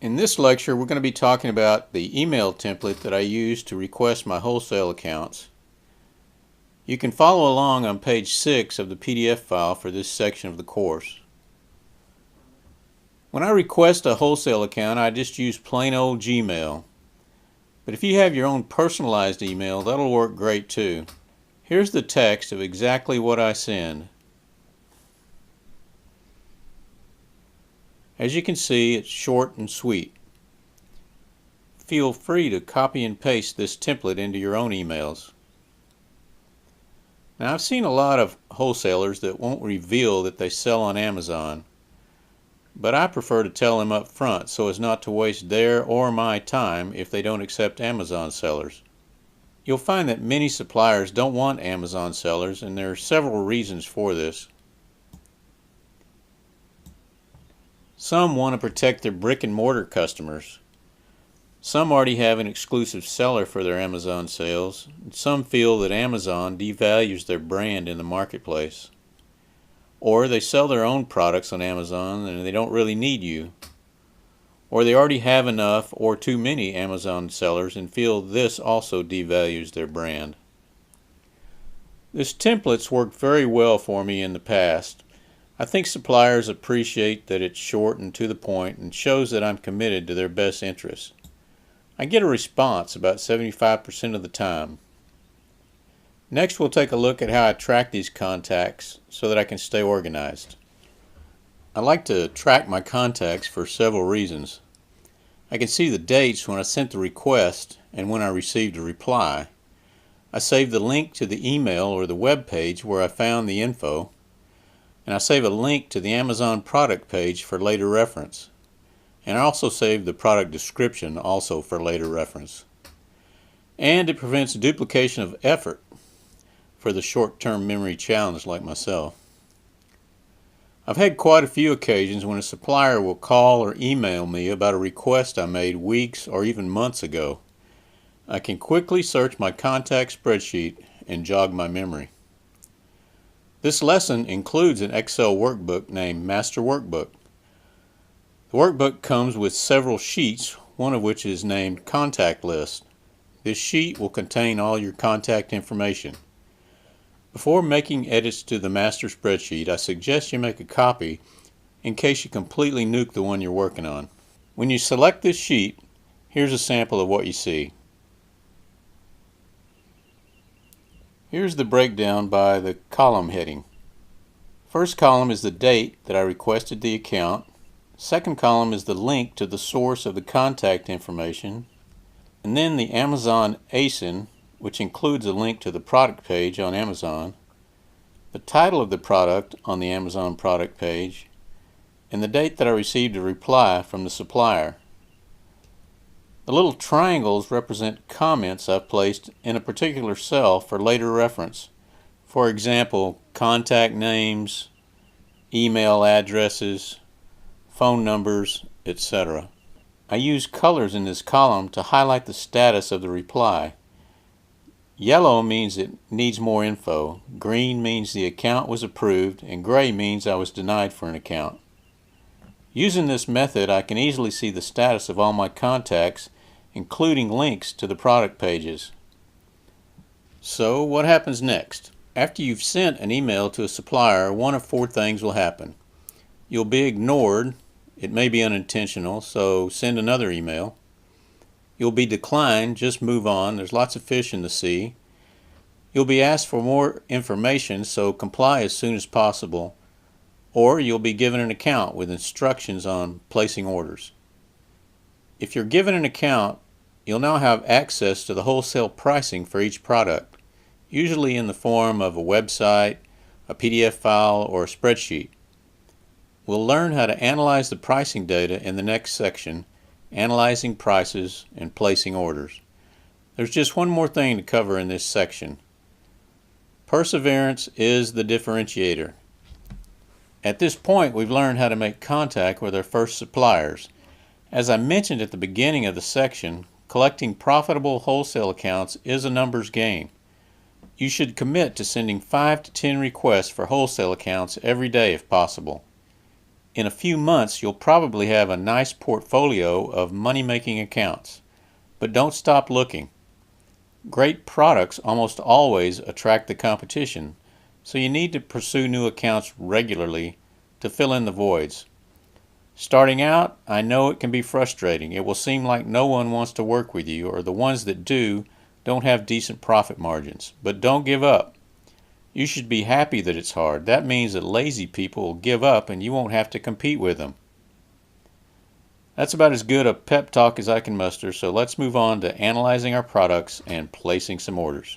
In this lecture, we're going to be talking about the email template that I use to request my wholesale accounts. You can follow along on page 6 of the PDF file for this section of the course. When I request a wholesale account, I just use plain old Gmail. But if you have your own personalized email, that'll work great too. Here's the text of exactly what I send. As you can see, it's short and sweet. Feel free to copy and paste this template into your own emails. Now, I've seen a lot of wholesalers that won't reveal that they sell on Amazon, but I prefer to tell them up front so as not to waste their or my time if they don't accept Amazon sellers. You'll find that many suppliers don't want Amazon sellers, and there are several reasons for this. Some want to protect their brick-and-mortar customers. Some already have an exclusive seller for their Amazon sales. Some feel that Amazon devalues their brand in the marketplace. Or they sell their own products on Amazon and they don't really need you. Or they already have enough or too many Amazon sellers and feel this also devalues their brand. This template's worked very well for me in the past. I think suppliers appreciate that it's short and to the point and shows that I'm committed to their best interests. I get a response about 75% of the time. Next, we'll take a look at how I track these contacts so that I can stay organized. I like to track my contacts for several reasons. I can see the dates when I sent the request and when I received a reply. I save the link to the email or the web page where I found the info. And I save a link to the Amazon product page for later reference. And I also save the product description also for later reference. And it prevents duplication of effort for the short-term memory challenged like myself. I've had quite a few occasions when a supplier will call or email me about a request I made weeks or even months ago. I can quickly search my contact spreadsheet and jog my memory. This lesson includes an Excel workbook named Master Workbook. The workbook comes with several sheets, one of which is named Contact List. This sheet will contain all your contact information. Before making edits to the master spreadsheet, I suggest you make a copy in case you completely nuke the one you're working on. When you select this sheet, here's a sample of what you see. Here's the breakdown by the column heading. First column is the date that I requested the account. Second column is the link to the source of the contact information. And then the Amazon ASIN, which includes a link to the product page on Amazon, the title of the product on the Amazon product page, and the date that I received a reply from the supplier. The little triangles represent comments I've placed in a particular cell for later reference. For example, contact names, email addresses, phone numbers, etc. I use colors in this column to highlight the status of the reply. Yellow means it needs more info, green means the account was approved, and gray means I was denied for an account. Using this method, I can easily see the status of all my contacts, including links to the product pages. So, what happens next? After you've sent an email to a supplier, one of four things will happen. You'll be ignored. It may be unintentional, so send another email. You'll be declined. Just move on. There's lots of fish in the sea. You'll be asked for more information, so comply as soon as possible. Or you'll be given an account with instructions on placing orders. If you're given an account, you'll now have access to the wholesale pricing for each product, usually in the form of a website, a PDF file, or a spreadsheet. We'll learn how to analyze the pricing data in the next section, analyzing prices and placing orders. There's just one more thing to cover in this section. Perseverance is the differentiator. At this point, we've learned how to make contact with our first suppliers. As I mentioned at the beginning of the section, collecting profitable wholesale accounts is a numbers game. You should commit to sending 5 to 10 requests for wholesale accounts every day if possible. In a few months, you'll probably have a nice portfolio of money-making accounts. But don't stop looking. Great products almost always attract the competition, so you need to pursue new accounts regularly to fill in the voids. Starting out, I know it can be frustrating. It will seem like no one wants to work with you, or the ones that do don't have decent profit margins. But don't give up. You should be happy that it's hard. That means that lazy people will give up and you won't have to compete with them. That's about as good a pep talk as I can muster, so let's move on to analyzing our products and placing some orders.